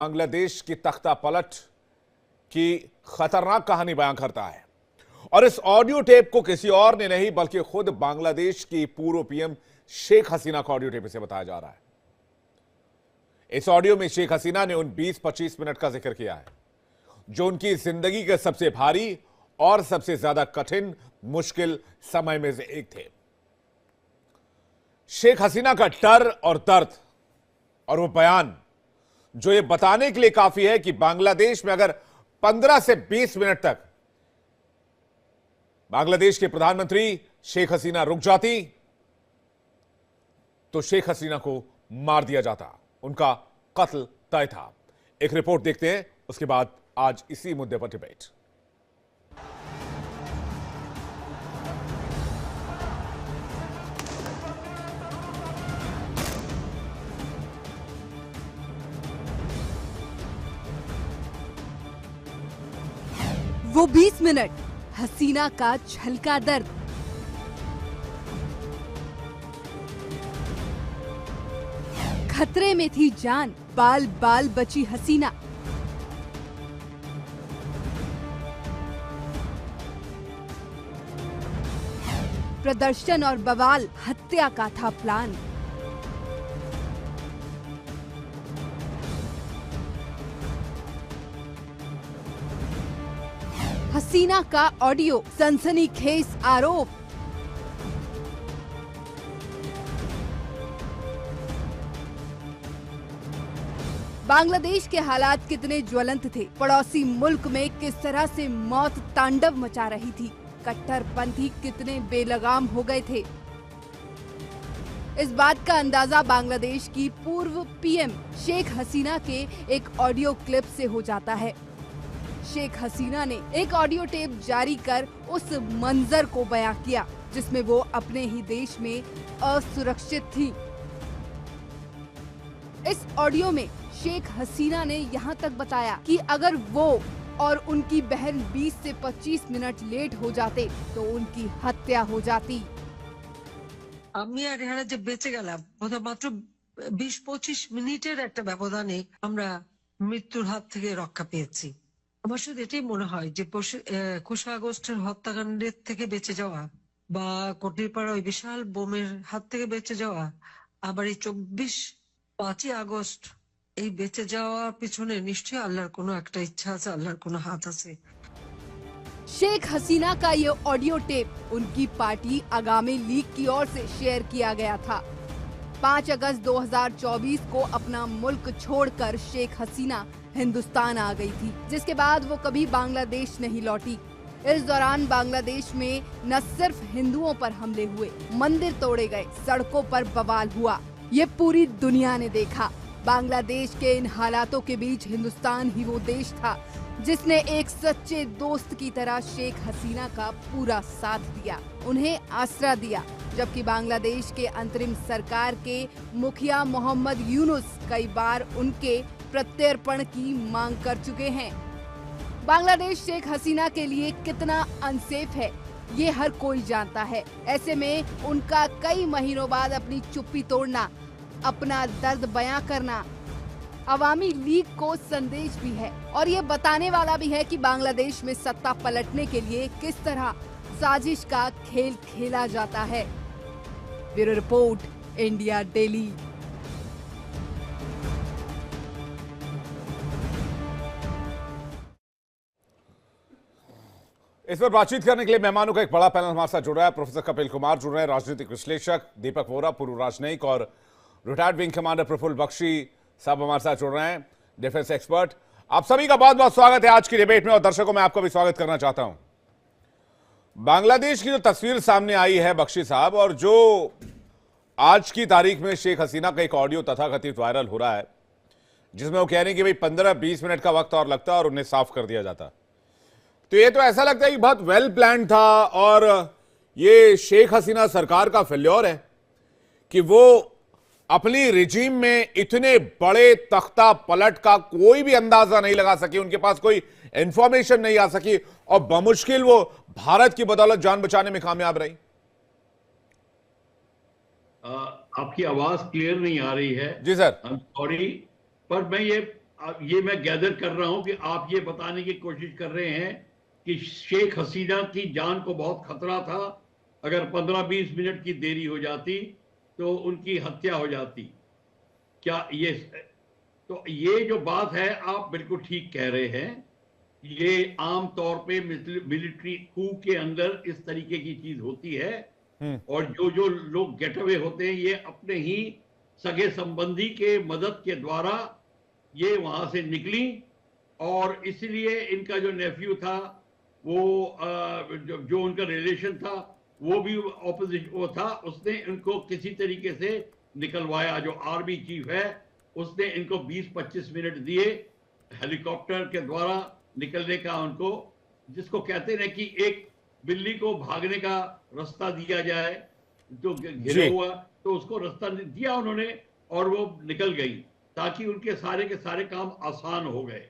बांग्लादेश की तख्ता पलट की खतरनाक कहानी बयां करता है। और इस ऑडियो टेप को किसी और ने नहीं बल्कि खुद बांग्लादेश की पूर्व पीएम शेख हसीना का ऑडियो टेप इसे बताया जा रहा है। इस ऑडियो में शेख हसीना ने उन 20-25 मिनट का जिक्र किया है जो उनकी जिंदगी के सबसे भारी और सबसे ज्यादा कठिन मुश्किल समय में से एक थे। शेख हसीना का डर और दर्द और वो बयान जो ये बताने के लिए काफी है कि बांग्लादेश में अगर 15 से 20 मिनट तक बांग्लादेश के प्रधानमंत्री शेख हसीना रुक जाती तो शेख हसीना को मार दिया जाता, उनका कत्ल तय था। एक रिपोर्ट देखते हैं, उसके बाद आज इसी मुद्दे पर डिबेट। वो 20 मिनट, हसीना का छलका दर्द। खतरे में थी जान, बाल बाल बची हसीना। प्रदर्शन और बवाल, हत्या का था प्लान। हसीना का ऑडियो, सनसनीखेज आरोप। बांग्लादेश के हालात कितने ज्वलंत थे, पड़ोसी मुल्क में किस तरह से मौत तांडव मचा रही थी, कट्टरपंथी कितने बेलगाम हो गए थे। इस बात का अंदाजा बांग्लादेश की पूर्व पीएम शेख हसीना के एक ऑडियो क्लिप से हो जाता है। शेख हसीना ने एक ऑडियो टेप जारी कर उस मंजर को बयां किया जिसमें वो अपने ही देश में असुरक्षित थी। इस ऑडियो में शेख हसीना ने यहाँ तक बताया कि अगर वो और उनकी बहन 20 से 25 मिनट लेट हो जाते तो उनकी हत्या हो जाती। আমি আর এখানে যে বেঁচে গেলাম মাত্র 20-25 মিনিটের একটা ব্যবধানে আমরা মৃত্যুর হাত থেকে রক্ষা পেয়েছি। আমার শুধু এটাই মনে হয় যে 21 আগস্টের হত্যাকাণ্ডের থেকে বেঁচে যাওয়া বা কোটিরপাড়া ওই বিশাল বোমের হাত থেকে বেঁচে যাওয়া, আবার এই 5ই আগস্ট এই বেঁচে যাওয়ার পিছনে নিশ্চয়ই আল্লাহর কোনো একটা ইচ্ছা আছে, আল্লাহর কোনো হাত আছে। शेख हसीना का ये ऑडियो टेप उनकी पार्टी आगामी लीग की ओर से शेयर किया गया था। 5 अगस्त 2024 को अपना मुल्क छोड़कर शेख हसीना हिंदुस्तान आ गई थी, जिसके बाद वो कभी बांग्लादेश नहीं लौटी। इस दौरान बांग्लादेश में न सिर्फ हिंदुओं पर हमले हुए, मंदिर तोड़े गए, सड़कों पर बवाल हुआ। ये पूरी दुनिया ने देखा। बांग्लादेश के इन हालातों के बीच हिंदुस्तान ही वो देश था जिसने एक सच्चे दोस्त की तरह शेख हसीना का पूरा साथ दिया, उन्हें आसरा दिया। जबकि बांग्लादेश के अंतरिम सरकार के मुखिया मोहम्मद यूनुस कई बार उनके प्रत्यर्पण की मांग कर चुके हैं। बांग्लादेश शेख हसीना के लिए कितना अनसेफ है ये हर कोई जानता है। ऐसे में उनका कई महीनों बाद अपनी चुप्पी तोड़ना, अपना दर्द बयां करना अवामी लीग को संदेश भी है और ये बताने वाला भी है कि बांग्लादेश में सत्ता पलटने के लिए किस तरह साजिश का खेल खेला जाता है। Bureau report, India daily. इस पर बातचीत करने के लिए मेहमानों का एक बड़ा पैनल हमारे साथ जुड़ रहा है। प्रोफेसर कपिल कुमार जुड़ रहे हैं, राजनीतिक विश्लेषक दीपक वोरा, पूर्व राजनयिक और retired wing commander Praful Bakshi साहब हमारे साथ जुड़ रहे हैं, डिफेंस एक्सपर्ट। आप सभी का बहुत बहुत स्वागत है आज की डिबेट में और दर्शकों मैं आपका भी स्वागत करना चाहता हूं। बांग्लादेश की जो तस्वीर सामने आई है बख्शी साहब, और जो आज की तारीख में शेख हसीना का एक ऑडियो तथाकथित वायरल हो रहा है जिसमें वो कह रहे हैं कि भाई 15-20 मिनट का वक्त और लगता और उन्हें साफ कर दिया जाता, तो ये तो ऐसा लगता है कि बहुत वेल प्लान था और ये शेख हसीना सरकार का फेल्योर है कि वो अपनी रिजीम में इतने बड़े तख्ता पलट का कोई भी अंदाजा नहीं लगा सकी, उनके पास कोई इंफॉर्मेशन नहीं आ सकी और बमुश्किल वो भारत की बदौलत जान बचाने में कामयाब रही। आपकी आवाज क्लियर नहीं आ रही है जी सर। सॉरी, पर मैं ये ये मैं गैदर कर रहा हूं कि आप ये बताने की कोशिश कर रहे हैं कि शेख हसीना की जान को बहुत खतरा था, अगर 15-20 मिनट की देरी हो जाती तो उनकी हत्या हो जाती। क्या ये, तो ये जो बात है आप बिल्कुल ठीक कह रहे हैं। ये आम तौर पे मिलिट्री कू के अंदर इस तरीके की चीज होती है, और जो जो लोग गेट अवे होते हैं ये अपने ही सगे संबंधी के मदद के द्वारा ये वहां से निकली, और इसलिए इनका जो नेफ्यू था वो जो उनका रिलेशन था वो भी ऑपोजिट वो था, उसने इनको किसी तरीके से निकलवाया। जो आर्मी चीफ है उसने इनको 20-25 मिनट दिए हेलीकॉप्टर के द्वारा निकलने का, उनको जिसको कहते हैं कि एक बिल्ली को भागने का रास्ता दिया जाए जो घिरा हुआ, तो उसको रास्ता दिया उन्होंने और वो निकल गई, ताकि उनके सारे के सारे काम आसान हो गए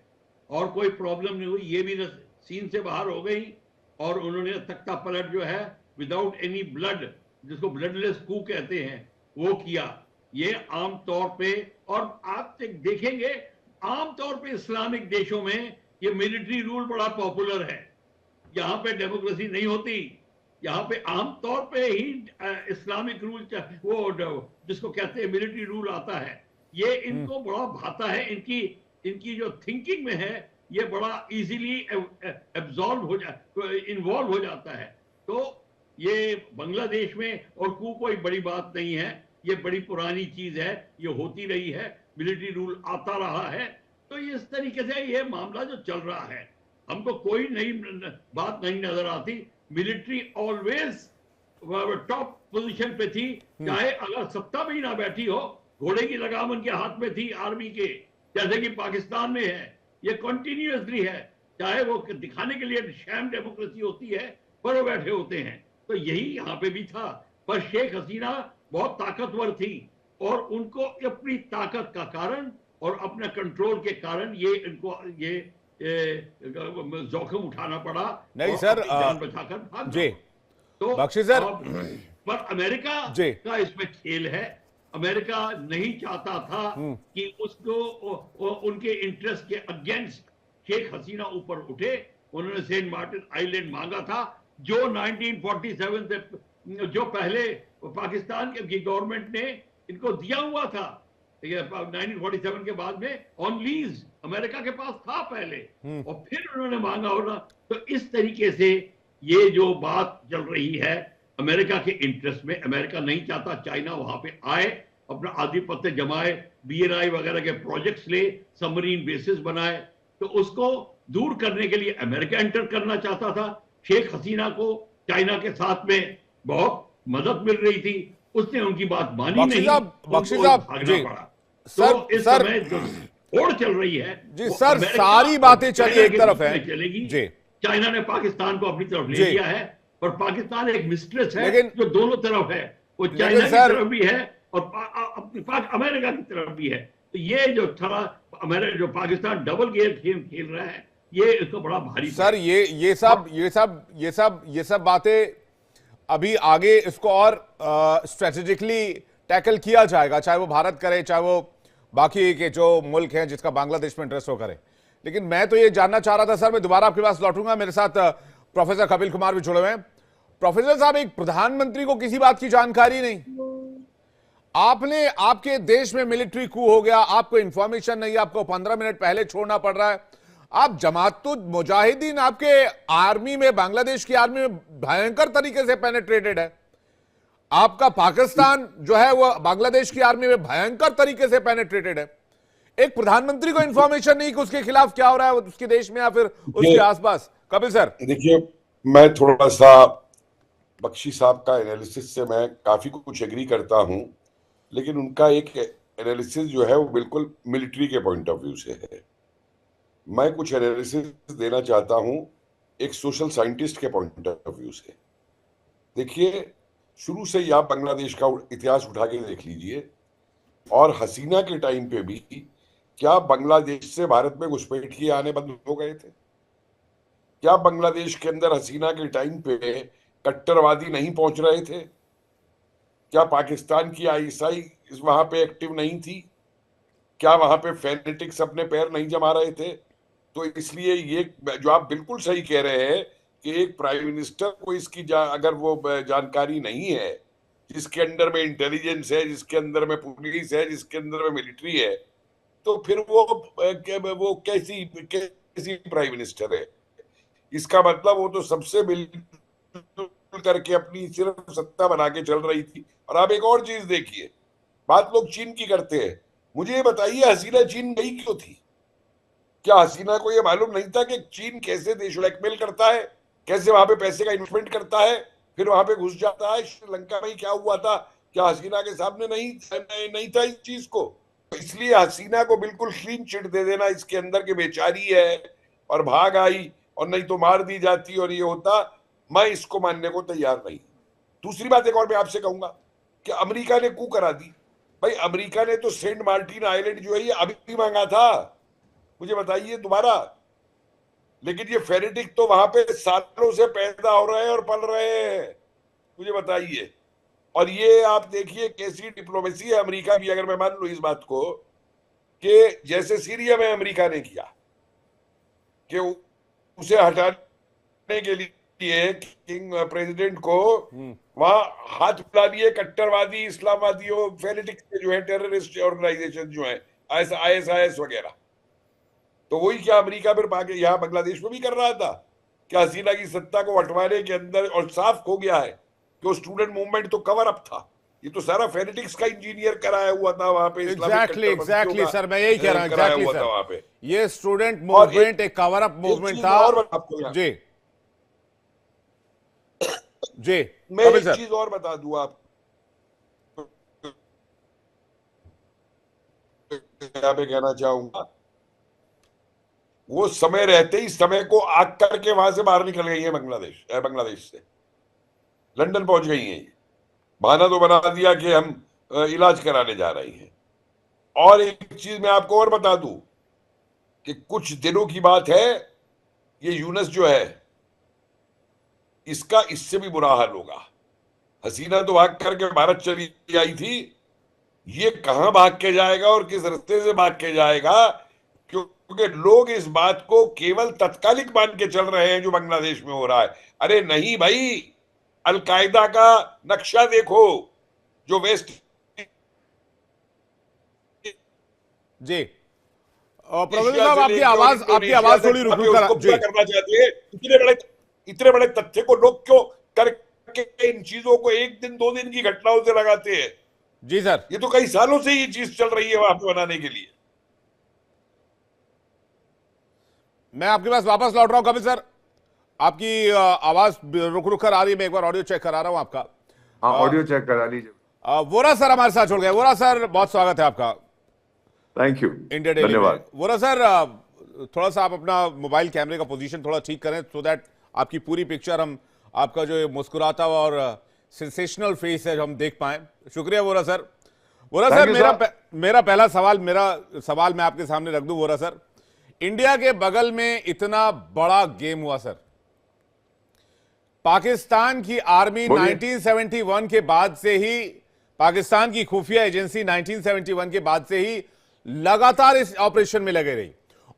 और कोई प्रॉब्लम नहीं हुई। ये भी सीन से बाहर हो गई और उन्होंने तख्ता पलट जो है विदाउट एनी ब्लड, जिसको ब्लडलेस कू कहते हैं, वो किया। ये आम तौर पे, और आप देखेंगे आम तौर पे इस्लामिक देशों में ये मिलिट्री रूल बड़ा पॉपुलर है। यहाँ पे डेमोक्रेसी नहीं होती, यहाँ पे आम तौर पे ही इस्लामिक रूल वो जिसको कहते हैं मिलिट्री रूल आता है। ये इनको बड़ा भाता है, इनकी जो थिंकिंग में है ये बड़ा इजीली एब्जॉर्ब हो इन्वॉल्व हो जाता है। तो ये बांग्लादेश में और कोई बड़ी बात नहीं है, ये बड़ी पुरानी चीज है, ये होती रही है, मिलिट्री रूल आता रहा है। तो इस तरीके से ये मामला जो चल रहा है, हमको कोई नई बात नहीं नजर आती। मिलिट्री ऑलवेज टॉप पोजीशन पे थी, चाहे अगर सत्ता में ही ना बैठी हो, घोड़े की लगाम उनके हाथ में थी आर्मी के, जैसे कि पाकिस्तान में है। ये कंटिन्यूअसली है, चाहे वो दिखाने के लिए शैम डेमोक्रेसी होती है पर वो बैठे होते हैं। तो यही यहाँ पे भी था। पर शेख हसीना बहुत ताकतवर थी और उनको अपनी ताकत का कारण और अपने कंट्रोल के कारण ये इनको ये जोखिम उठाना पड़ा। नहीं सर, जान बचाकर भाग जी तो बख्शी सर, पर अमेरिका का इसमें खेल है। अमेरिका नहीं चाहता था कि उसको उनके इंटरेस्ट के अगेंस्ट शेख हसीना ऊपर उठे। उन्होंने सेंट मार्टिन आइलैंड मांगा था, जो 1947 से जो पहले पाकिस्तान की गवर्नमेंट ने इनको दिया हुआ था। 1947 के बाद में ऑन लीज अमेरिका के पास था पहले, और फिर उन्होंने मांगा होगा। तो इस तरीके से ये जो बात चल रही है अमेरिका के इंटरेस्ट में, अमेरिका नहीं चाहता चाइना वहां पे आए, अपना आधिपत्य जमाए, BNI वगैरह के प्रोजेक्ट्स ले, सबमरीन बेसिस बनाए। तो उसको दूर करने के लिए अमेरिका एंटर करना चाहता था। शेख हसीना को चाइना के साथ में बहुत मदद मिल रही थी, उसने उनकी बात मानी नहीं, बख्शी साहब जी, सर तो इस सर समय जो होड़ चल रही है जी सर, सारी बातें चलिए एक तरफ है चलेगी जी। चाइना ने पाकिस्तान को अपनी तरफ ले लिया है, पर पाकिस्तान एक मिस्ट्रेस है लेकिन जो दोनों तरफ है, वो चाइना की तरफ भी है और अमेरिका की तरफ भी है। तो ये जो थोड़ा अमेरिका जो पाकिस्तान डबल गेम खेल रहा है, ये इसको बड़ा भारी सर। ये सब बातें अभी आगे इसको और स्ट्रेटेजिकली टैकल किया जाएगा, चाहे वो भारत करे, चाहे वो बाकी के जो मुल्क हैं जिसका बांग्लादेश में इंटरेस्ट हो करे। लेकिन मैं तो ये जानना चाह रहा था सर, मैं दोबारा आपके पास लौटूंगा, मेरे साथ प्रोफेसर कपिल कुमार भी जुड़े हुए हैं। प्रोफेसर साहब, एक प्रधानमंत्री को किसी बात की जानकारी नहीं, आपने आपके देश में मिलिट्री कू हो गया, आपको इंफॉर्मेशन नहीं, आपको 15 मिनट पहले छोड़ना पड़ रहा है। आप जमातुल मुजाहिदीन आपके आर्मी में, बांग्लादेश की आर्मी में भयंकर तरीके से पेनिट्रेटेड है। आपका पाकिस्तान जो है वो बांग्लादेश की आर्मी में भयंकर तरीके से पेनिट्रेटेड है। एक प्रधानमंत्री को इंफॉर्मेशन नहीं कि उसके खिलाफ क्या हो रहा है उसके देश में या फिर उसके आसपास। कपिल सर देखिए, मैं थोड़ा सा बख्शी साहब का एनालिसिस से मैं काफी कुछ एग्री करता हूं, लेकिन उनका एक एनालिसिस जो है वो बिल्कुल मिलिट्री के पॉइंट ऑफ व्यू से है। मैं कुछ एनालिसिस देना चाहता हूं एक सोशल साइंटिस्ट के पॉइंट ऑफ व्यू से। देखिए, शुरू से ही आप बांग्लादेश का इतिहास उठा के देख लीजिए, और हसीना के टाइम पे भी क्या बांग्लादेश से भारत में घुसपैठिए आने बंद हो गए थे? क्या बांग्लादेश के अंदर हसीना के टाइम पे कट्टरवादी नहीं पहुंच रहे थे? क्या पाकिस्तान की ISI वहां पे एक्टिव नहीं थी? क्या वहां पे फेनेटिक्स अपने पैर नहीं जमा रहे थे? तो इसलिए ये जो आप बिल्कुल सही कह रहे हैं कि एक प्राइम मिनिस्टर को इसकी अगर वो जानकारी नहीं है, जिसके अंडर में इंटेलिजेंस है, जिसके अंदर में पुलिस है, जिसके अंदर में मिलिट्री है, तो फिर वो कैसी कैसी प्राइम मिनिस्टर है? इसका मतलब वो तो सबसे मिलजुल करके अपनी सिर्फ सत्ता बना के चल रही थी। और आप एक और चीज देखिए, बात लोग चीन की करते हैं। मुझे ये बताइए, हसीना चीन गई क्यों थी? क्या हसीना को ये मालूम नहीं था कि चीन कैसे देश ब्लैकमेल करता है, कैसे वहां पे पैसे का इन्वेस्टमेंट करता है, फिर वहां पे घुस जाता है? श्रीलंका में क्या हुआ था, क्या हसीना के सामने नहीं था इस चीज को? इसलिए हसीना को बिल्कुल क्लीन चिट दे देना इसके अंदर के बेचारी है और भाग आई और नहीं तो मार दी जाती और ये होता, मैं इसको मानने को तैयार नहीं। दूसरी बात एक और मैं आपसे कहूंगा कि अमेरिका ने कू करा दी। भाई अमेरिका ने तो सेंट मार्टिन आइलैंड जो है ये अभी मांगा था, मुझे बताइए दोबारा। लेकिन ये फेनेटिक तो वहां पे सालों से पैदा हो रहे हैं और पल रहे हैं, मुझे बताइए। और ये आप देखिए कैसी डिप्लोमेसी है अमेरिका की, अगर मैं मान लूं इस बात को कि जैसे सीरिया में अमेरिका ने किया कि उसे हटाने के लिए किंग प्रेसिडेंट को वहां हाथ फैला दिए कट्टरवादी इस्लामवादियों फेनेटिक्स के जो है टेररिस्ट ऑर्गेनाइजेशन जो है ISIS वगैरह। तो वही क्या अमेरिका फिर यहाँ बांग्लादेश में भी कर रहा था? क्या हसीना की सत्ता को हटवाने के अंदर और साफ हो गया है कि वो स्टूडेंट मूवमेंट तो कवर अप था, ये तो सारा फेनेटिक्स का इंजीनियर कराया हुआ था वहां पे। एग्जैक्टली सर, मैं यही कह रहा हूँ, कराया हुआ था वहां पे। ये स्टूडेंट मूवमेंट एक कवर अप मूवमेंट था। जी जी, मैं एक चीज और बता दूं आपको, यहाँ पे कहना चाहूंगा, वो समय रहते ही समय को आग करके वहां से बाहर निकल गई है बांग्लादेश से, लंदन पहुंच गई है। बहाना तो बना दिया कि हम इलाज कराने जा रही हैं। और एक चीज मैं आपको और बता दूं कि कुछ दिनों की बात है, ये यूनस जो है इसका इससे भी बुरा हाल होगा। हसीना तो भाग करके भारत चली आई थी, ये कहां भाग के जाएगा और किस रास्ते से भाग के जाएगा? क्योंकि लोग इस बात को केवल तत्कालिक मान के चल रहे हैं जो बांग्लादेश में हो रहा है। अरे नहीं भाई, अलकायदा का नक्शा देखो जो वेस्ट जी। प्रोफेसर साहब, आपकी आवाज थोड़ी रुक करना चाहते हैं। इतने बड़े तथ्य को लोग क्यों करके इन चीजों को एक दिन दो दिन की घटनाओं से लगाते हैं? जी सर, ये तो कई सालों से ये चीज चल रही है वहां पे बनाने के लिए। मैं आपके पास वापस लौट रहा हूं। कभी सर आपकी आवाज रुक रुक कर आ रही है, मैं एक बार ऑडियो चेक करा रहा हूं आपका। हाँ, ऑडियो चेक करा लीजिए। वोरा सर हमारे साथ जुड़ गए। वोरा सर, बहुत स्वागत है आपका थैंक यू, इंडिया डेली में। धन्यवाद। वोरा सर, थोड़ा सा आप अपना मोबाइल कैमरे का पोजीशन थोड़ा ठीक करें, सो दैट आपकी पूरी पिक्चर हम आपका जो मुस्कुराता हुआ और सेंसेशनल फेस है हम देख पाए। शुक्रिया वोरा सर। वोरा सर, मेरा पहला सवाल मैं आपके सामने रख दूं। वोरा सर, इंडिया के बगल में इतना बड़ा गेम हुआ सर, पाकिस्तान की आर्मी 1971 के बाद से ही, पाकिस्तान की खुफिया एजेंसी 1971 के बाद से ही लगातार इस ऑपरेशन में लगे रही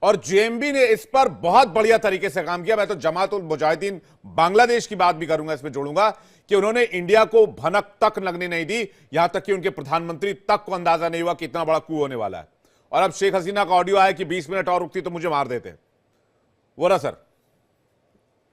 और जेएमबी ने इस पर बहुत बढ़िया तरीके से काम किया। मैं तो जमात उल मुजाहिदीन बांग्लादेश की बात भी करूंगा, इसमें जोड़ूंगा कि उन्होंने इंडिया को भनक तक लगने नहीं दी, यहां तक कि उनके प्रधानमंत्री तक को अंदाजा नहीं हुआ कि इतना बड़ा कू होने वाला है। और अब शेख हसीना का ऑडियो आया कि 20 मिनट और रुकती तो मुझे मार देते। वोरा सर,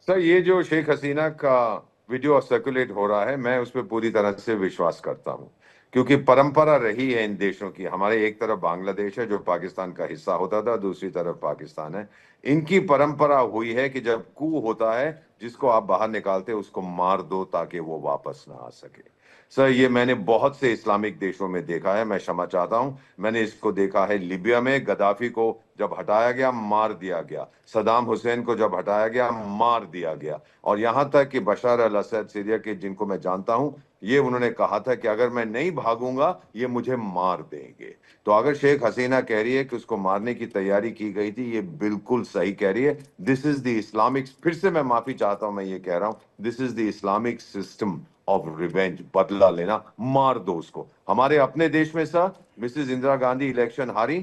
ये जो शेख हसीना का वीडियो सर्कुलेट हो रहा है, मैं उस पर पूरी तरह से विश्वास करता हूं, क्योंकि परंपरा रही है इन देशों की। हमारे एक तरफ बांग्लादेश है जो पाकिस्तान का हिस्सा होता था, दूसरी तरफ पाकिस्तान है। इनकी परंपरा हुई है कि जब कू होता है, जिसको आप बाहर निकालते उसको मार दो ताकि वो वापस ना आ सके। सर, ये मैंने बहुत से इस्लामिक देशों में देखा है। मैं क्षमा चाहता हूं, मैंने इसको देखा है लिबिया में, गद्दाफी को जब हटाया गया मार दिया गया, सदाम हुसैन को जब हटाया गया मार दिया गया, और यहां तक कि बशर अल असद सीरिया के, जिनको मैं जानता हूं, ये उन्होंने कहा था कि अगर मैं नहीं भागूंगा ये मुझे मार देंगे। तो अगर शेख हसीना कह रही है कि उसको मारने की तैयारी की गई थी, ये बिल्कुल सही कह रही है। दिस इज द इस्लामिक, फिर से मैं माफी चाहता हूं, मैं ये कह रहा हूं, this is the Islamic system of revenge, बदला लेना, मार दो उसको। हमारे अपने देश में sir Mrs Indira Gandhi election हारी,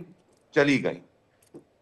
चली गई,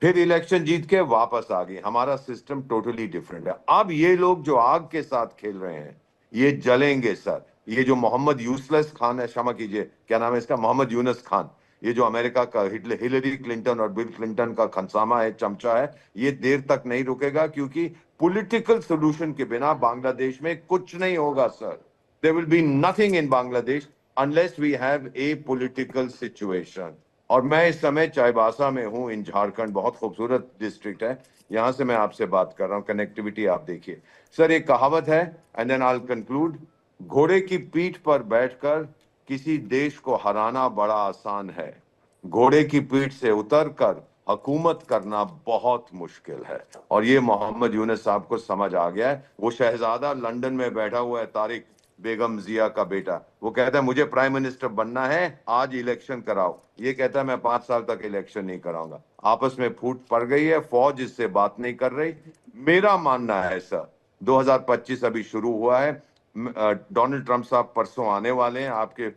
फिर इलेक्शन जीत के वापस आ गई। हमारा सिस्टम टोटली डिफरेंट है। अब ये लोग जो आग के साथ खेल रहे हैं ये जलेंगे सर। ये जो मोहम्मद यूसलेस खान है, क्षमा कीजिए क्या नाम है इसका, मोहम्मद यूनुस खान, ये जो अमेरिका का हिलरी क्लिंटन और बिल क्लिंटन का खनसामा है, चमचा है, ये देर तक नहीं रुकेगा, क्योंकि पॉलिटिकल सोल्यूशन के बिना बांग्लादेश में कुछ नहीं होगा sir. There will be nothing in Bangladesh unless we have a political situation. और मैं इस समय चाईबासा में हूं इन झारखंड, बहुत खूबसूरत डिस्ट्रिक्ट है, यहां से मैं आपसे बात कर रहा हूं। कनेक्टिविटी आप देखिए सर। एक कहावत है, and then I will conclude, घोड़े की पीठ पर बैठकर किसी देश को हराना बड़ा आसान है, घोड़े की पीठ से उतरकर हुकूमत करना बहुत मुश्किल है। और ये मोहम्मद यूनुस साहब को समझ आ गया है। वो शहजादा लंदन में बैठा हुआ है, तारिक बेगम जिया का बेटा, वो कहता है मुझे प्राइम मिनिस्टर बनना है, आज इलेक्शन कराओ। ये कहता है मैं 5 साल तक इलेक्शन नहीं कराऊंगा। आपस में फूट पड़ गई है, फौज इससे बात नहीं कर रही। मेरा मानना है सर, 2025 अभी शुरू हुआ है, डोनाल्ड ट्रंप साहब परसों आने वाले हैं, आपके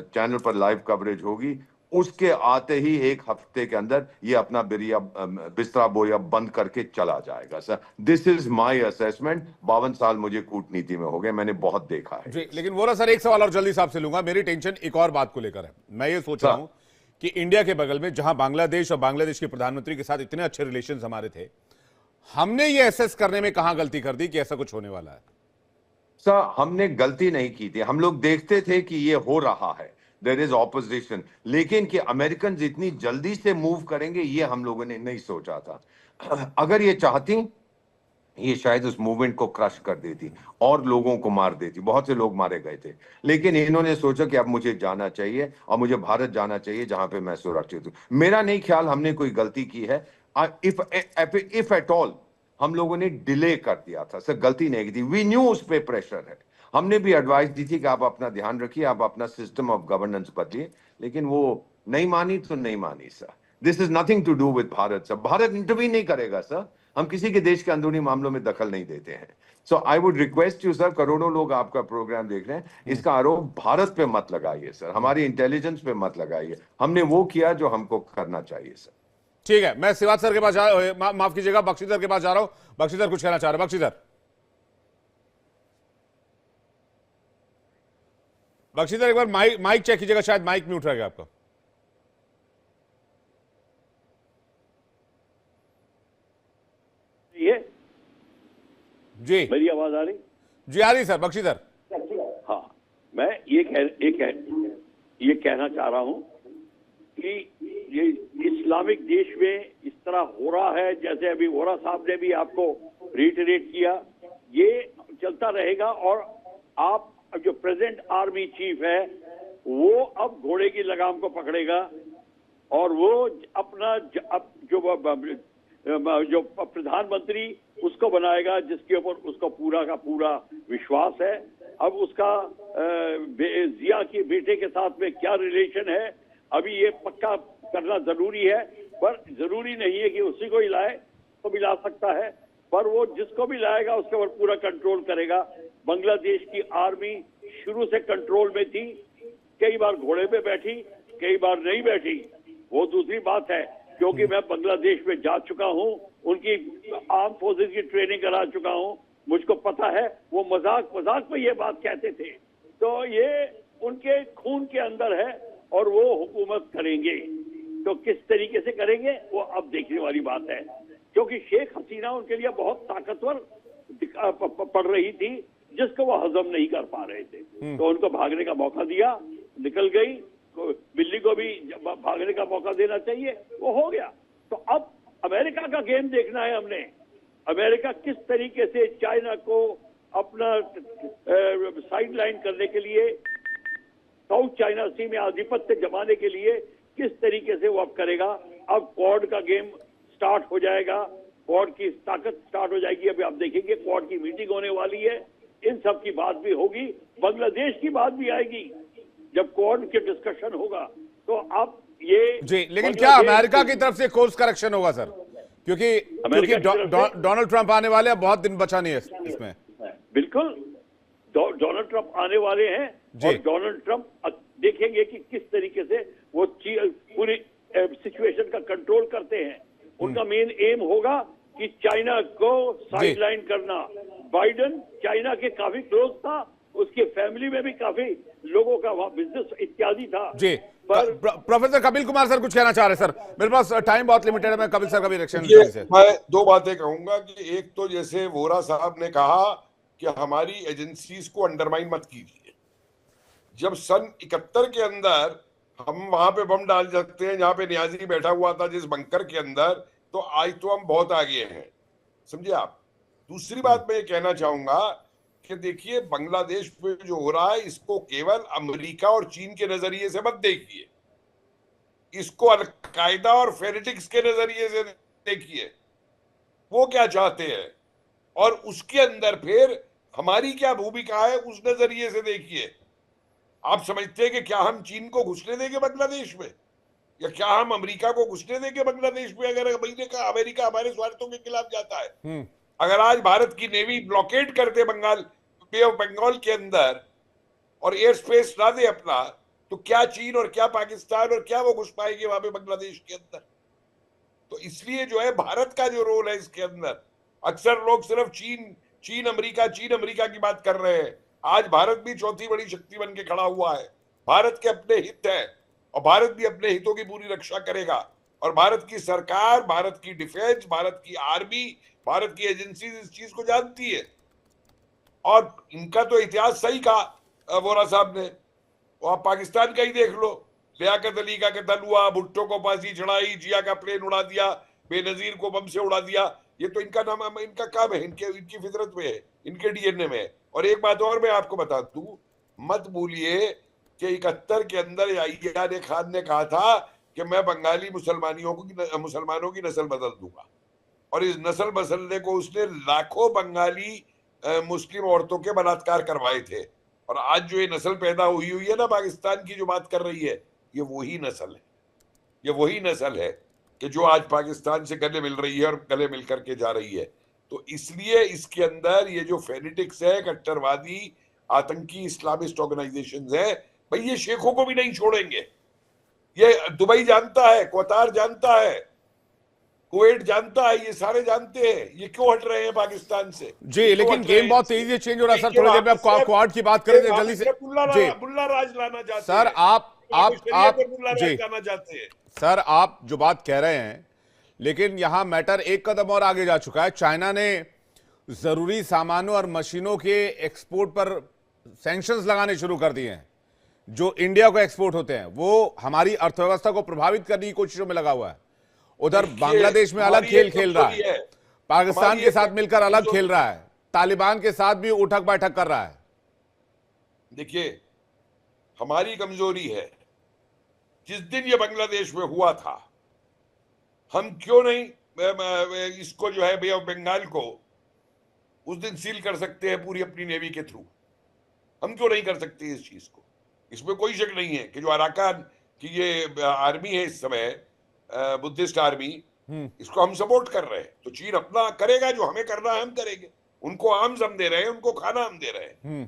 चैनल पर लाइव कवरेज होगी, उसके आते ही 1 हफ्ते के अंदर ये अपना बिस्तरा बोया बंद करके चला जाएगा sir. This is my assessment. 52 साल मुझे कूटनीति में हो गए, मैंने बहुत देखा है जी। लेकिन वो ना सर, एक सवाल और जल्दी साहब से लूंगा। मेरी टेंशन एक और बात को लेकर है। मैं ये सोच रहा हूं कि इंडिया के बगल में जहां बांग्लादेश और बांग्लादेश के प्रधानमंत्री के साथ इतने अच्छे रिलेशन हमारे थे, हमने ये एसेस करने में कहां गलती कर दी कि ऐसा कुछ होने वाला है? सर हमने गलती नहीं की थी, हम लोग देखते थे कि ये हो रहा है, देयर इज ऑपोजिशन, लेकिन कि अमेरिकन इतनी जल्दी से मूव करेंगे ये हम लोगों ने नहीं सोचा था। अगर ये चाहती, ये शायद उस मूवमेंट को क्रश कर देती और लोगों को मार देती। बहुत से लोग मारे गए थे, लेकिन इन्होंने सोचा कि अब मुझे जाना चाहिए और मुझे भारत जाना चाहिए जहां पे मैं सुरक्षित हूं। मेरा नहीं ख्याल हमने कोई गलती की है। इफ एट ऑल हम लोगों ने डिले कर दिया था सर, गलती नहीं की थी। वी न्यू उस पे प्रेशर है। हमने भी एडवाइस दी थी कि आप अपना ध्यान रखिए, आप अपना सिस्टम ऑफ गवर्नेंस बदलिए, लेकिन वो नहीं मानी तो नहीं मानी sir. This is nothing to do with Bharat sir. Bharat intervene नहीं करेगा सर, हम किसी के देश के अंदरूनी मामलों में दखल नहीं देते हैं। So I would request you sir, करोड़ों लोग आपका प्रोग्राम देख रहे हैं, इसका आरोप भारत पे मत लगाइए सर, हमारी इंटेलिजेंस पे मत लगाइए। हमने वो किया जो हमको करना चाहिए सर। ठीक है, मैं सिवाज सर के पास माफ कीजिएगा, बख्शी सर के पास जा रहा हूं। बख्शी सर कुछ कहना चाह रहे हैं? बख्शी सर एक बार माइक चेक कीजिएगा, शायद माइक म्यूट रह गया आपका। ये जी मेरी आवाज आ रही? जी आ रही सर। बख्शी सर, हाँ, मैं ये कहना चाह रहा हूं कि ये इस्लामिक देश में इस तरह हो रहा है, जैसे अभी वोरा साहब ने भी आपको रिटरेट किया, ये चलता रहेगा। और आप जो प्रेजेंट आर्मी चीफ है वो अब घोड़े की लगाम को पकड़ेगा और वो अपना जो प्रधानमंत्री उसको बनाएगा, जिसके ऊपर उसको पूरा का पूरा विश्वास है। अब उसका जिया के बेटे के साथ में क्या रिलेशन है अभी ये पक्का करना जरूरी है, पर जरूरी नहीं है कि उसी को ही लाए, तो भी ला सकता है, पर वो जिसको भी लाएगा उसके ऊपर पूरा कंट्रोल करेगा। बांग्लादेश की आर्मी शुरू से कंट्रोल में थी, कई बार घोड़े पे बैठी, कई बार नहीं बैठी, वो दूसरी बात है, क्योंकि मैं बांग्लादेश में जा चुका हूं, उनकी आर्म फोर्सेस की ट्रेनिंग करा चुका हूं, मुझको पता है वो मजाक में ये बात कहते थे। तो ये उनके खून के अंदर है और वो हुकूमत करेंगे, तो किस तरीके से करेंगे वो अब देखने वाली बात है। क्योंकि शेख हसीना उनके लिए बहुत ताकतवर पड़ रही थी, जिसको वो हजम नहीं कर पा रहे थे, तो उनको भागने का मौका दिया, निकल गई। बिल्ली को भी भागने का मौका देना चाहिए, वो हो गया। तो अब अमेरिका का गेम देखना है हमने, अमेरिका किस तरीके से चाइना को अपना साइड लाइन करने के लिए, साउथ चाइना सी में आधिपत्य जमाने के लिए किस तरीके से वो अब करेगा। अब क्वाड का गेम स्टार्ट हो जाएगा, क्वाड की ताकत स्टार्ट हो जाएगी। अभी आप देखेंगे क्वाड की मीटिंग होने वाली है, इन सब की बात भी होगी, बांग्लादेश की बात भी आएगी जब क्वाड के डिस्कशन होगा। तो अब ये जी, लेकिन क्या अमेरिका की तरफ से कोर्स करेक्शन होगा सर? क्योंकि डोनाल्ड ट्रंप आने वाले हैं, बहुत दिन बचा नहीं है इसमें। बिल्कुल डोनाल्ड ट्रंप आने वाले हैं और डोनाल्ड ट्रंप देखेंगे कि किस तरीके से वो पूरी सिचुएशन का कंट्रोल करते हैं, उनका मेन एम होगा कि चाइना को साइडलाइन करना। बाइडेन चाइना के काफी क्लोज था, उसके फैमिली में भी काफी लोगों का वहां बिजनेस इत्यादि था। जी, पर प्रोफेसर कपिल कुमार सर कुछ कहना चाह रहे हैं। सर मेरे पास टाइम बहुत लिमिटेड है, मैं कपिल सर का भी रिएक्शन से। मैं दो बातें कहूंगा कि एक तो जैसे वोरा साहब ने कहा कि हमारी एजेंसीज को अंडरमाइन मत कीजिए। जब सन 71 के अंदर हम वहां पे बम डाल सकते हैं जहां पे न्याजी बैठा हुआ था जिस बंकर के अंदर, तो आज तो हम बहुत आगे हैं, समझे आप। दूसरी बात मैं ये कहना चाहूंगा कि देखिए बांग्लादेश पे जो हो रहा है इसको केवल अमेरिका और चीन के नजरिए से मत देखिए, इसको अलकायदा और फेनेटिक्स के नजरिए से देखिए, वो क्या चाहते हैं और उसके अंदर फिर हमारी क्या भूमिका है उस नजरिए से देखिए। आप समझते हैं कि क्या हम चीन को घुसने देंगे बांग्लादेश में, या क्या हम अमेरिका को घुसने देंगे बांग्लादेश में? अगर अमेरिका हमारे स्वार्थों के खिलाफ जाता है, अगर आज भारत की नेवी ब्लॉकेड कर दे बंगाल बे ऑफ बंगाल के अंदर और एयर स्पेस ना दे अपना, तो क्या चीन और क्या पाकिस्तान और क्या वो घुस पाएंगे वहां पे बांग्लादेश के अंदर? तो इसलिए जो है भारत का जो रोल है इसके अंदर, अक्सर लोग सिर्फ चीन अमेरिका की बात कर रहे हैं। आज भारत भी चौथी बड़ी शक्ति बन के खड़ा हुआ है। भारत के अपने हित है और भारत भी अपने हितों की पूरी रक्षा करेगा, और भारत की सरकार, भारत की डिफेंस, भारत की आर्मी, भारत की एजेंसी इस चीज को जानती है। और इनका तो इतिहास सही कहा वोरा साहब ने, वो आप पाकिस्तान का ही देख लो, लियाकत अली का कत्ल हुआ, भुट्टो को फांसी चढ़ाई, जिया का प्लेन उड़ा दिया, बेनजीर को बम से उड़ा दिया। ये तो इनका नाम, इनका काम है, इनकी फितरत में है, इनके डीएनए में है। और एक बात और मैं आपको बता दूं, मत भूलिए कि 71 के अंदर याहिया खान ने कहा था कि मैं बंगाली मुसलमानों की नस्ल बदल दूंगा, और इस नस्ल बदलने को उसने लाखों बंगाली मुस्लिम औरतों के बलात्कार करवाए थे। और आज जो ये नस्ल पैदा हुई है ना पाकिस्तान की जो बात कर रही है, ये वही नस्ल है, ये वही नस्ल है कि जो आज पाकिस्तान से गले मिल रही है और गले मिल करके जा रही है। तो इसलिए इसके अंदर ये जो फेनेटिक्स है, कट्टरवादी आतंकी इस्लामिस्ट ऑर्गेनाइजेशंस है, भाई ये शेखों को भी नहीं छोड़ेंगे। ये दुबई जानता है, कतार जानता है, कुवैत जानता है, ये सारे जानते हैं ये क्यों हट रहे हैं पाकिस्तान से। जी, लेकिन गेम बहुत तेजी से चेंज हो रहा है सर। थोड़ी देर में आप क्वाड की बात करेंगे जल्दी से। बुल्ला राज लाना चाहते हैं सर, आप जी जाना चाहते हैं सर, आप जो बात कह रहे हैं, लेकिन यहां मैटर एक कदम और आगे जा चुका है। चाइना ने जरूरी सामानों और मशीनों के एक्सपोर्ट पर सैंक्शंस लगाने शुरू कर दिए हैं, जो इंडिया को एक्सपोर्ट होते हैं। वो हमारी अर्थव्यवस्था को प्रभावित करने की कोशिशों में लगा हुआ है। उधर बांग्लादेश में अलग खेल खेल रहा है, पाकिस्तान के साथ मिलकर अलग खेल रहा है, तालिबान के साथ भी उठक बैठक कर रहा है। देखिए, हमारी कमजोरी है, जिस दिन ये बांग्लादेश में हुआ था, हम क्यों नहीं इसको जो है बे ऑफ बंगाल को उस दिन सील कर सकते हैं पूरी अपनी नेवी के थ्रू? हम क्यों नहीं कर सकते इस चीज को? इसमें कोई शक नहीं है कि जो अराकान की ये आर्मी है इस समय, बुद्धिस्ट आर्मी, इसको हम सपोर्ट कर रहे हैं। तो चीन अपना करेगा, जो हमें करना है हम करेंगे। उनको आर्म्स हम दे रहे हैं, उनको खाना हम दे रहे हैं,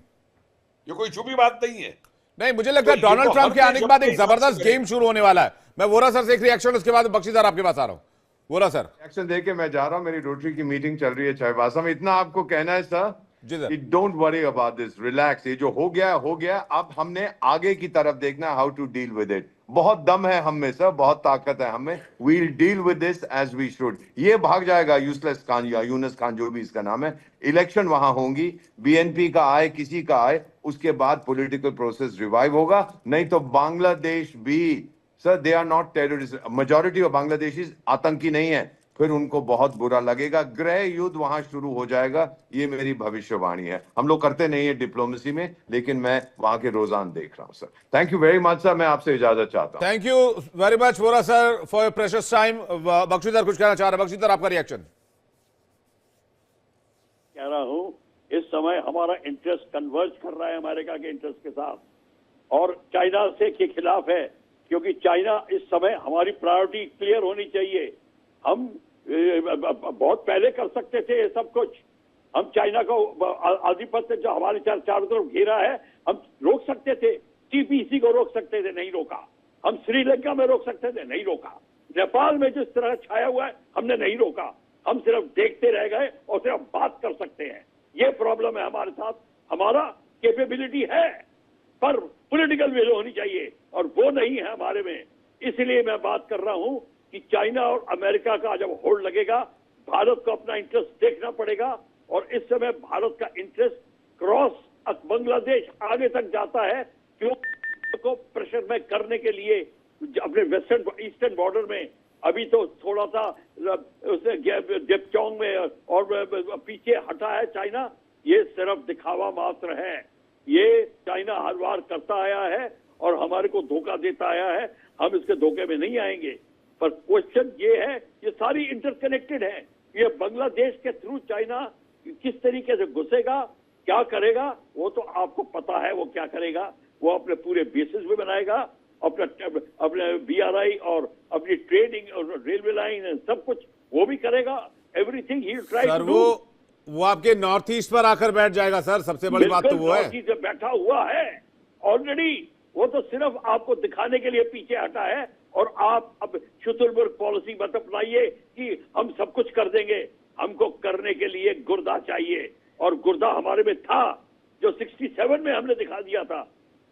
ये कोई छुपी बात नहीं है। नहीं, मुझे लगता है डोनाल्ड ट्रंप के आने के बाद एक जबरदस्त गेम शुरू होने वाला है। मैं वोरा सर से एक रिएक्शन, उसके बाद बख्शी सर आपके पास आ रहा हूं। वोरा सर, रिएक्शन देके मैं जा रहा हूं, मेरी रोटरी की मीटिंग चल रही है चाईबासा में। इतना आपको कहना है सर, जी sir, don't worry about this, relax. ये जो हो गया, अब हमने आगे की तरफ देखना, how to deal with it. बहुत दम है हम में सर, बहुत ताकत है हमें। We'll deal with this as we should. ये भाग जाएगा यूजलेस खान या यूनुस खान, जो भी इसका नाम है। इलेक्शन वहां होंगी, बीएनपी का आए, किसी का आए, उसके बाद पॉलिटिकल प्रोसेस रिवाइव होगा। नहीं तो बांग्लादेश भी sir, they are not terrorist. Majority of Bangladeshi आतंकी नहीं है, फिर उनको बहुत बुरा लगेगा। गृह युद्ध वहां शुरू हो जाएगा, ये मेरी भविष्यवाणी है। हम लोग करते नहीं है डिप्लोमेसी में, लेकिन मैं वहां के रोजान देख रहा हूं sir. Thank you very much sir, मैं आपसे इजाजत चाहता हूं। Thank you very much Vora sir for your precious time. Bakshi sir कुछ कहना चाह रहे हैं। बख्शी सर, आपका रिएक्शन। कह रहा हूं, इस समय हमारा इंटरेस्ट कन्वर्ज कर रहा है अमेरिका के इंटरेस्ट के साथ, और चाइना से के खिलाफ है, क्योंकि चाइना इस समय हमारी प्रायोरिटी क्लियर होनी चाहिए। हम बहुत पहले कर सकते थे ये सब कुछ। हम चाइना को आधिपत्य जो हमारे चारों तरफ घेरा है, हम रोक सकते थे, टीपीसी को रोक सकते थे, नहीं रोका। हम श्रीलंका में रोक सकते थे, नहीं रोका। नेपाल में जिस तरह छाया हुआ है हमने नहीं रोका, हम सिर्फ देखते रह गए और सिर्फ बात कर सकते हैं। ये प्रॉब्लम है हमारे साथ। हमारा कैपेबिलिटी है पर पॉलिटिकल विल होनी चाहिए और वो नहीं है हमारे में। इसलिए मैं बात कर रहा हूं कि चाइना और अमेरिका का जब होल्ड लगेगा, भारत को अपना इंटरेस्ट देखना पड़ेगा। और इस समय भारत का इंटरेस्ट क्रॉस बांग्लादेश आगे तक जाता है, क्यों को प्रेशर में करने के लिए अपने वेस्टर्न ईस्टर्न बॉर्डर में। अभी तो थोड़ा सा उसने डेपचोंग में और पीछे हटा है चाइना। ये सिर्फ दिखावा मात्र है। ये चाइना हर बार करता आया है और हमारे को धोखा देता आया है। हम इसके धोखे में नहीं आएंगे। पर क्वेश्चन ये है, ये सारी इंटरकनेक्टेड है। ये बांग्लादेश के थ्रू चाइना किस तरीके से घुसेगा, क्या करेगा, वो तो आपको पता है वो क्या करेगा। वो अपने पूरे बेसिस पे बनाएगा, अपने BRI और अपनी ट्रेडिंग और रेलवे लाइन सब कुछ वो भी करेगा। एवरीथिंग ही ट्राई सर टू डू। वो आपके नॉर्थ ईस्ट पर आकर बैठ जाएगा सर, सबसे बड़ी बात तो वो है। से बैठा हुआ है ऑलरेडी। वो तो सिर्फ आपको दिखाने के लिए पीछे हटा है। और आप अब शुतुरमुर्ग पॉलिसी मत अपनाइए कि हम सब कुछ कर देंगे। हमको करने के लिए गुर्दा चाहिए और गुर्दा हमारे में था, जो 67 में हमने दिखा दिया था।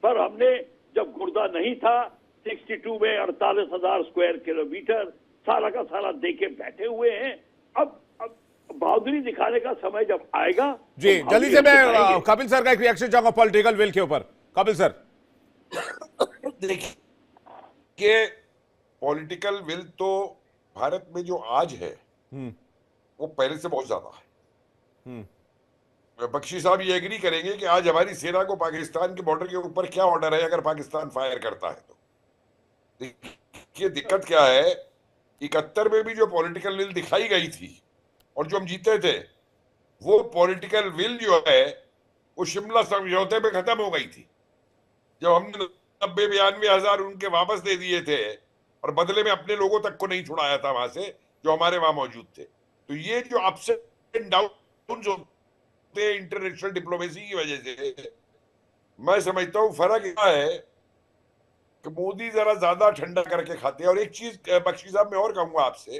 पर हमने जब गुर्दा नहीं था 62 में 48,000 स्क्वायर किलोमीटर सारा का सारा देके बैठे हुए हैं। अब बहादुरी दिखाने का समय जब आएगा जी, तो जल्दी से मैं कपिल सर का एक रिएक्शन चाहूंगा पॉलिटिकल विल के ऊपर। कपिल सर। देखिए, पॉलिटिकल विल तो भारत में जो आज है वो पहले से बहुत ज्यादा है। बख्शी साहब ये एग्री करेंगे कि आज हमारी सेना को पाकिस्तान के बॉर्डर के ऊपर क्या ऑर्डर है अगर पाकिस्तान फायर करता है तो। देखिए दिक्कत क्या है, 71 में भी जो पॉलिटिकल विल दिखाई गई थी और जो हम जीते थे, वो पॉलिटिकल विल जो है वो शिमला समझौते में खत्म हो गई थी। जब हमने 90-92 हजार उनके वापस दे दिए थे और बदले में अपने लोगों तक को नहीं छुड़ाया था वहां से जो हमारे वहां मौजूद थे। तो ये जो अप्स एंड डाउन होते हैं इंटरनेशनल डिप्लोमेसी की वजह से, मैं समझता हूं फर्क क्या है कि मोदी जरा ज्यादा ठंडा करके खाते हैं। और एक चीज बख्शी साहब मैं और कहूंगा आपसे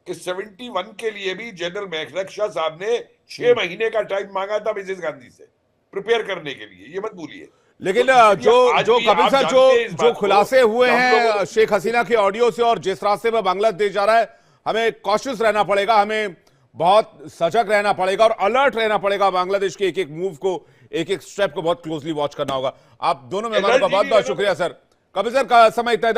कि 71 के लिए भी जनरल मैकरक्षा साहब ने 6 महीने का टाइम मांगा था मिसेस गांधी से प्रिपेयर करने के लिए, ये मत भूलिए। लेकिन जो कपिल सर जो खुलासे हुए हैं शेख हसीना के ऑडियो से और जिस रास्ते में बांग्लादेश जा रहा है, हमें कॉशियस रहना पड़ेगा, हमें बहुत सजग रहना पड़ेगा और अलर्ट रहना पड़ेगा। बांग्लादेश के एक एक मूव को, एक एक स्टेप को बहुत क्लोजली वॉच करना होगा। आप दोनों मेहमानों का बहुत बहुत शुक्रिया सर। कपिल सर का समय इतना